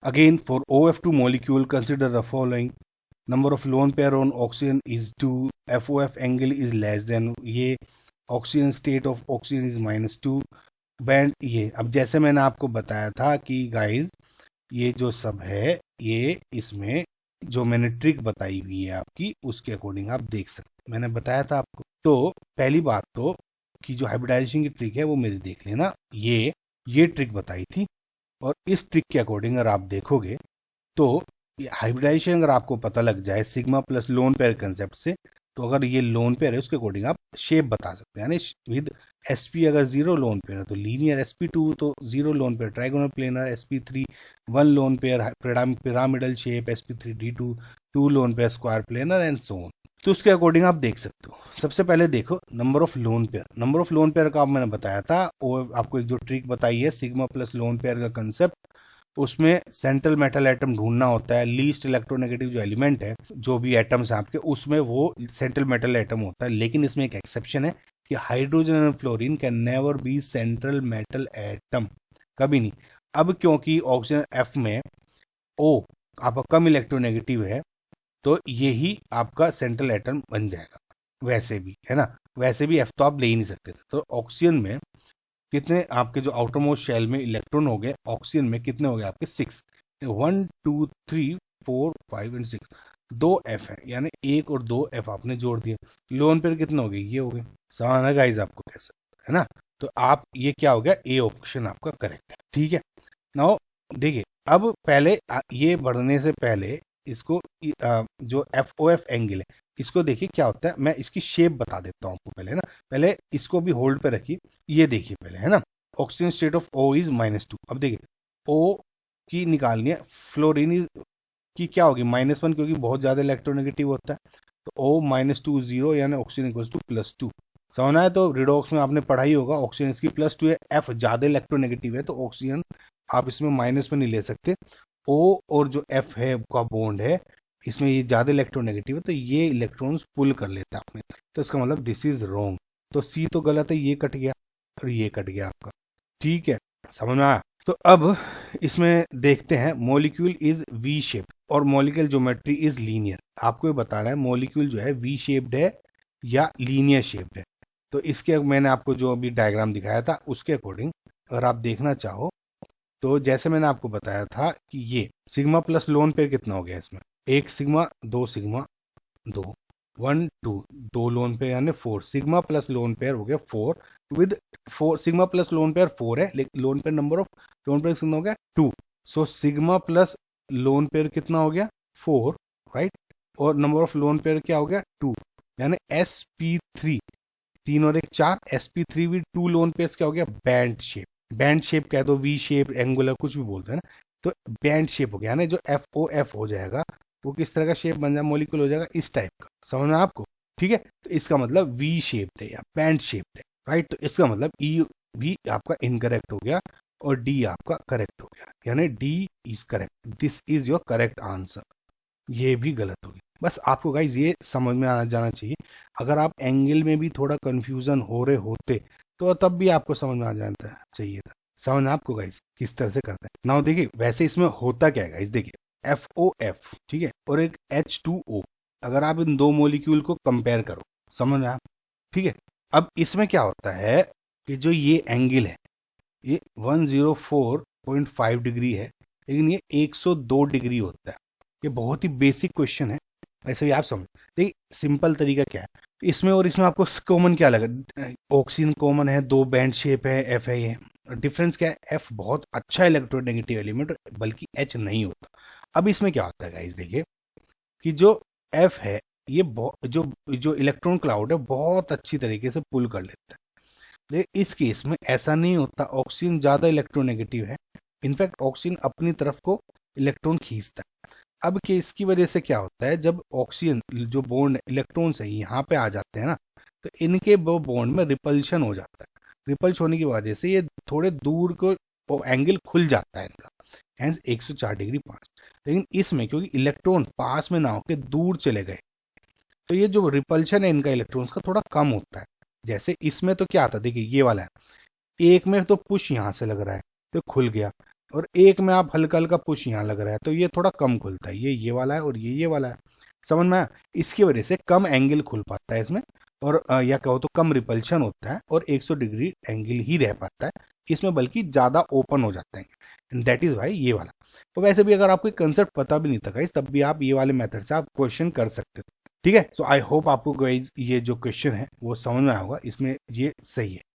Again, for OF2 molecule, consider the following. Number of lone pair on oxygen is 2. FOF angle is less than, ये oxygen state of oxygen is -2. Band ये, अब जैसे मैंने आपको बताया था कि गाइज ये जो सब है ये इसमें जो मैंने ट्रिक बताई हुई है आपकी उसके अकॉर्डिंग आप देख सकते, मैंने बताया था आपको। तो पहली बात तो कि जो हाइब्रिडाइजेशन की ट्रिक है वो मेरी देख लेना, ये ट्रिक बताई थी, और इस ट्रिक के अकॉर्डिंग अगर आप देखोगे तो हाइब्रिडाइजेशन अगर आपको पता लग जाए sigma plus lone pair concept से, तो अगर ये लोन पेयर है उसके अकॉर्डिंग आप शेप बता सकते हैं, यानी विद sp अगर 0 लोन पेयर है तो लीनियर, sp2 तो 0 lone pair trigonal planar, sp3 1 lone pair pyramidal shape, sp3 d2 2 lone pair square planar and so on. तो उसके अकॉर्डिंग आप देख सकते हो। सबसे पहले देखो number of lone pair, number of lone pair का मैंने बताया था, और आपको एक जो ट्रिक बताई है सिग्मा प्लस लोन पेयर का कंसेप्ट, उसमें सेंट्रल मेटल एटम ढूंढना होता है, लीस्ट इलेक्ट्रोनेगेटिव जो एलिमेंट है, जो भी एटम्स हैं आपके उसमें वो सेंट्रल मेटल एटम होता है, लेकिन इसमें एक एक्सेप्शन है कि hydrogen and fluorine can never be central metal atom, कभी नहीं। अब क्योंकि ऑक्सीजन एफ में ओ आपका कम इलेक्ट्रोनेगेटिव है तो यही आपका सेंट्रल एटम बन जाएगा, वैसे भी है ना, वैसे भी एफ तो आप ले ही नहीं सकते थे। तो ऑक्सीजन में कितने आपके जो आउटर मोस्ट शेल में इलेक्ट्रॉन हो गए, ऑक्सीजन में कितने हो गए आपके 6, 1 2 3 4 5 एंड 6, 2 एफ है, यानी 1 और 2 एफ आपने जोड़ दिए, लोन पेयर कितने हो गए, ये हो गए। समान है गाइस आपको कैसे, है ना। तो आप ये क्या हो गया, ए ऑप्शन आपका करेक्ट है, ठीक है। नाउ देखिए, अब पहले ये बढ़ने से पहले इसको जो FOF एंगल है इसको देखिए क्या होता है, मैं इसकी शेप बता देता हूँ आपको पहले, है ना। पहले इसको भी होल्ड पे रखिए, ये देखिए पहले, है ना। Oxygen state of O is -2, अब देखिए O की निकालनी है, फ्लोरीन इज की क्या होगी -1, क्योंकि बहुत ज्यादा इलेक्ट्रोनेगेटिव होता है, तो O -2 0, यानी ऑक्सीजन इक्वल्स टू +2। समझना है, तो रिडॉक्स में आपने पढ़ा ही होगा, ऑक्सीजन इसकी +2 है, F ज्यादा इलेक्ट्रोनेगेटिव है तो ऑक्सीजन आप इसमें -1 नहीं ले सकते, O और जो F है का बॉन्ड है इसमें ये ज्यादा इलेक्ट्रोनेगेटिव है तो ये इलेक्ट्रॉन्स पुल कर लेता है अपने, तो इसका मतलब दिस इज रॉन्ग, तो C तो गलत है, ये कट गया और ये कट गया आपका, ठीक है, समझ में आया। तो अब इसमें देखते हैं मॉलिक्यूल इज वी शेप और मॉलिक्यूल ज्योमेट्री इज लीनियर। आपको ये बताना है मॉलिक्यूल जो है वी शेप्ड है या लीनियर शेप्ड है। तो इसके मैंने आपको जो अभी डायग्राम दिखाया था उसके अकॉर्डिंग अगर आप देखना चाहो तो जैसे मैंने आपको बताया था कि ये सिग्मा प्लस लोन पेयर कितना हो गया इसमें, 1 सिग्मा 2 सिग्मा 2 1 2 2 लोन पेयर यानी 4 सिग्मा प्लस लोन पेयर हो गया 4 with 4 sigma plus lone pair 4 है, लेकिन lone pair number of lone pair कितना हो गया 2, so sigma plus lone pair कितना हो गया 4, राइट, और नंबर ऑफ लोन पेयर क्या हो गया 2, यानी sp3 3 और 1 4, sp3 विद 2 लोन पेयर्स क्या हो गया बैंड शेप, बैंड शेप कह दो, वी शेप, एंगुलर, कुछ भी बोलते हैं ना, तो बैंड शेप हो गया, यानी जो FOF हो जाएगा वो किस तरह का शेप बन जाए, मॉलिक्यूल हो जाएगा इस टाइप का, समझ में आपको, ठीक है। तो इसका मतलब वी शेप है या बैंड शेप है, राइट, तो इसका मतलब E भी आपका इनकरेक्ट हो गया और D आपका करेक्ट हो गया, यानी D is correct, this is your correct answer, ये भी गलत होगी। बस आपको गाइज ये समझ में आना जाना चाहिए, अगर आप एंगल में भी थोड़ा कंफ्यूजन हो रहे होते तो तब भी आपको समझ में आ जाना चाहिए था, समझ आपको गाइज किस तरह से करते हैं। नाउ देखिए वैसे इसमें होता क्या है गाइज, देखिए FOF, ठीक है, और एक H2O, अगर आप इन दो मॉलिक्यूल को कंपेयर करो, समझ रहे आप, ठीक है। अब इसमें क्या होता है कि जो ये एंगल है ये 104.5 डिग्री है, लेकिन ये 102 डिग्री होता है, ये बहुत ही बेसिक क्वेश्चन है, वैसे भी आप समझ, देखिए सिंपल तरीका क्या है, इसमें और इसमें आपको कॉमन क्या लगा, ऑक्सीजन कॉमन है, 2 बैंड शेप है, F है, ये डिफरेंस क्या है, F बहुत अच्छा इलेक्ट्रोनेगेटिव एलिमेंट बल्कि H नहीं होता। अब इसमें क्या होता है गाइस, देखिए कि जो F है ये जो जो इलेक्ट्रॉन क्लाउड है बहुत अच्छी तरीके से पुल कर लेता है, लेकिन इस केस में ऐसा नहीं होता, ऑक्सीजन ज्यादा इलेक्ट्रोनेगेटिव है, इनफैक्ट ऑक्सीजन अपनी तरफ को इलेक्ट्रॉन खींचता है। अब के इसकी वजह से क्या होता है, जब ऑक्सीजन जो बॉन्ड इलेक्ट्रॉन से यहाँ पे आ जाते हैं ना, तो इनके वो बॉन्ड में रिपल्शन हो जाता है, रिपल्शन होने की वजह से ये थोड़े दूर को एंगल खुल जाता है इनका, हेंस 104 डिग्री 5। लेकिन इसमें क्योंकि इलेक्ट्रॉन पास में ना होकर दूर चले गए तो ये जो रिपल्शन है इनका इलेक्ट्रॉन्स का थोड़ा कम होता है। जैसे इसमें तो क्या आता है, देखिए ये वाला है, एक में तो पुश यहाँ से लग रहा है तो खुल गया, और एक में आप हल्का हल्का पुश यहाँ लग रहा है, तो ये थोड़ा कम खुलता है, ये वाला है और ये वाला है, समझ में आया? इसकी वजह से कम एंगल खुल पाता है इसमें, और या कहो तो कम रिपल्शन होता है, और 100 डिग्री एंगल ही रह पाता है इसमें, बल्कि ज़्यादा ओपन हो जाता है, दैट इज़ भाई ये वाला। तो वैसे भी अगर आपको कंसेप्ट पता भी नहीं था गाइस, तब भी आप ये वाले मेथड से आप क्वेश्चन कर सकते हो, ठीक है। सो आई होप आपको गाइस ये जो क्वेश्चन है वो समझ में आया होगा, इसमें ये सही है।